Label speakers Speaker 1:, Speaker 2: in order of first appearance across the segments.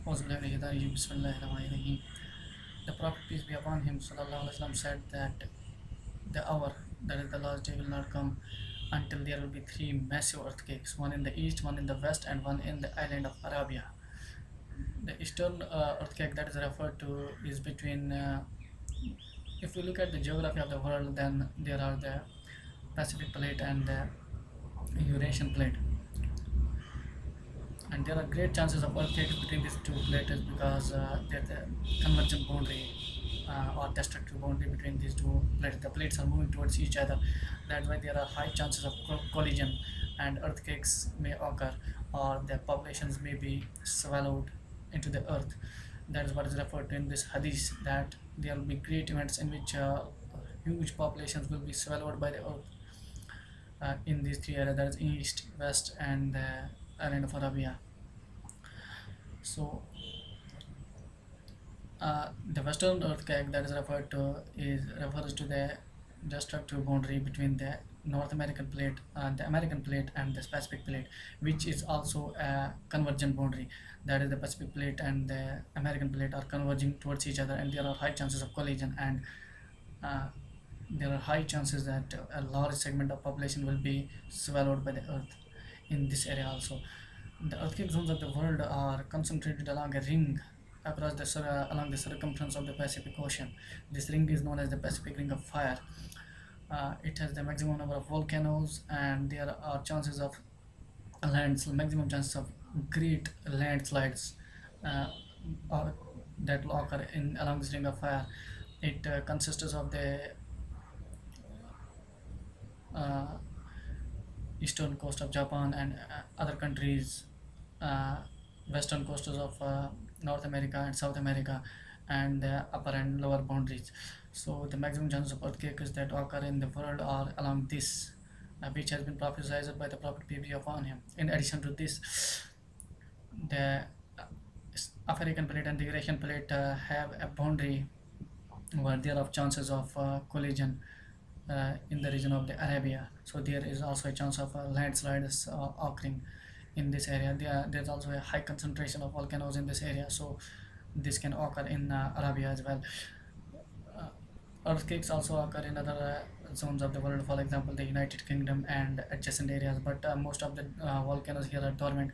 Speaker 1: Bismillahirrahmanirrahim. The Prophet, peace be upon him, sallallahu alaihi wasallam, said that the hour, that is the last day, will not come until there will be three massive earthquakes, one in the east, one in the west, and one in the island of Arabia. The eastern earthquake that is referred to is between, if we look at the geography of the world, then there are the Pacific plate and the Eurasian plate, and there are great chances of earthquakes between these two plates because there's a convergent boundary or destructive boundary between these two plates. The plates are moving towards each other. That's why there are high chances of collision, and earthquakes may occur, or the populations may be swallowed into the earth. That is what is referred to in this hadith, that there will be great events in which huge populations will be swallowed by the earth in these three areas, that is east, west, and the island of Arabia. So the western earthquake that is referred to is refers to the destructive boundary between the North American plate, the American plate, and the Pacific plate, which is also a convergent boundary. That is, the Pacific plate and the American plate are converging towards each other, and there are high chances of collision, and uh, there are high chances that a large segment of population will be swallowed by the earth in this area also. The earthquake zones of the world are concentrated along a ring across along the circumference of the Pacific Ocean. This ring is known as the Pacific Ring of Fire. It has the maximum number of volcanoes, and there are chances of maximum chances of great landslides uh, uh, that will occur in along this Ring of Fire. It consists of the uh, eastern coast of Japan and other countries, uh, western coasts of North America and South America, and the upper and lower boundaries. So the maximum chances of earthquakes that occur in the world are along this, which has been prophesied by the Prophet peace be upon him. In addition to this, the African plate and the Eurasian plate have a boundary where there are chances of collision in the region of the Arabia. So there is also a chance of landslides occurring in this area. There's also a high concentration of volcanoes in this area, so this can occur in Arabia as well. Uh, Earthquakes also occur in other zones of the world, for example, the United Kingdom and adjacent areas, but most of the volcanoes here are dormant.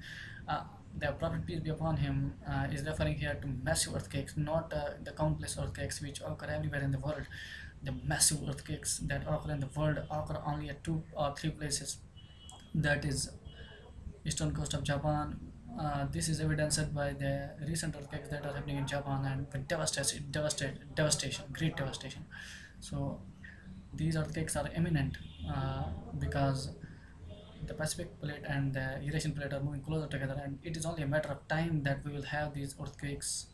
Speaker 1: Uh, the Prophet, peace be upon him, is referring here to massive earthquakes, not the countless earthquakes which occur everywhere in the world. The massive earthquakes that occur in the world occur only at two or three places. That is eastern coast of Japan. This is evidenced by the recent earthquakes that are happening in Japan, and with devastation, great devastation. So these earthquakes are imminent because the Pacific plate and the Eurasian plate are moving closer together, and it is only a matter of time that we will have these earthquakes.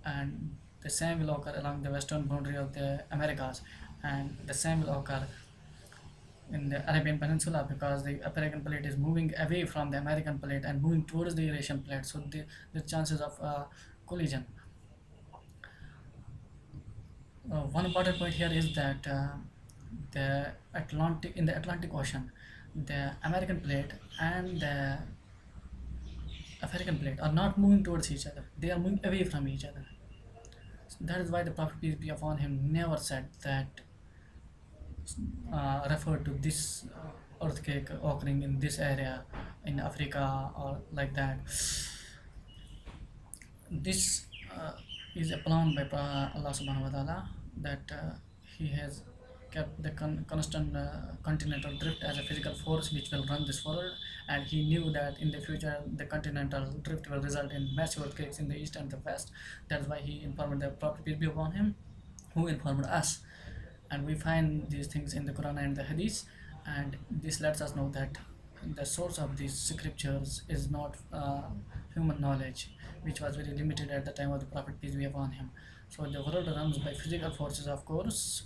Speaker 1: And the same will occur along the western boundary of the Americas, and the same will occur in the Arabian Peninsula because the American plate is moving away from the American plate and moving towards the Eurasian plate. So the chances of collision. One important point here is that in the Atlantic Ocean, the American plate and the African plate are not moving towards each other. They are moving away from each other. So that is why the Prophet, peace be upon him, never said that referred to this earthquake occurring in this area in Africa or like that. This is a plan by Allah subhanahu wa ta'ala, that He has kept the constant continental drift as a physical force which will run this world, and He knew that in the future the continental drift will result in massive earthquakes in the east and the west. That's why He informed the Prophet, peace be upon him, who informed us, and we find these things in the Quran and the Hadith, and this lets us know that the source of these scriptures is not human knowledge, which was very limited at the time of the Prophet, peace be upon him. So the world runs by physical forces, of course,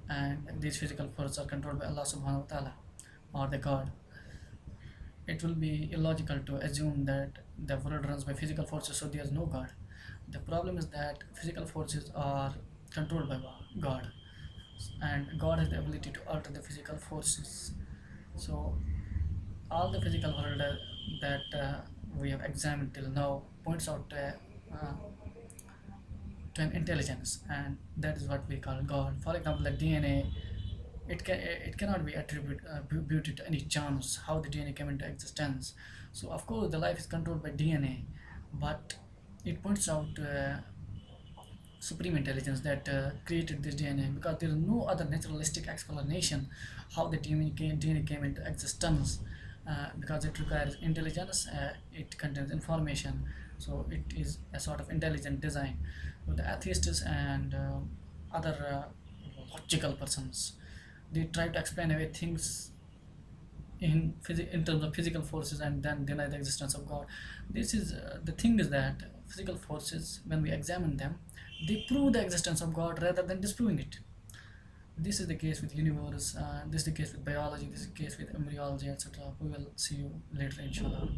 Speaker 1: and these physical forces are controlled by Allah subhanahu wa ta'ala, or the God. It will be illogical to assume that the world runs by physical forces, so there is no God. The problem is that physical forces are controlled by God, and God has the ability to alter the physical forces. So all the physical world that we have examined till now points out uh, to an intelligence, and that is what we call God. For example, the DNA, it cannot be attributed to any chance how the DNA came into existence. So of course the life is controlled by DNA, but it points out supreme intelligence that created this DNA, because there is no other naturalistic explanation how the DNA came into existence, because it requires intelligence, it contains information, so it is a sort of intelligent design. So the atheists and other logical persons, they try to explain away things in terms of physical forces and then deny the existence of God. This is the thing is that physical forces, when we examine them, they prove the existence of God rather than disproving it. This is the case with universe. This is the case with biology. This is the case with embryology, etc. We will see you later, inshallah.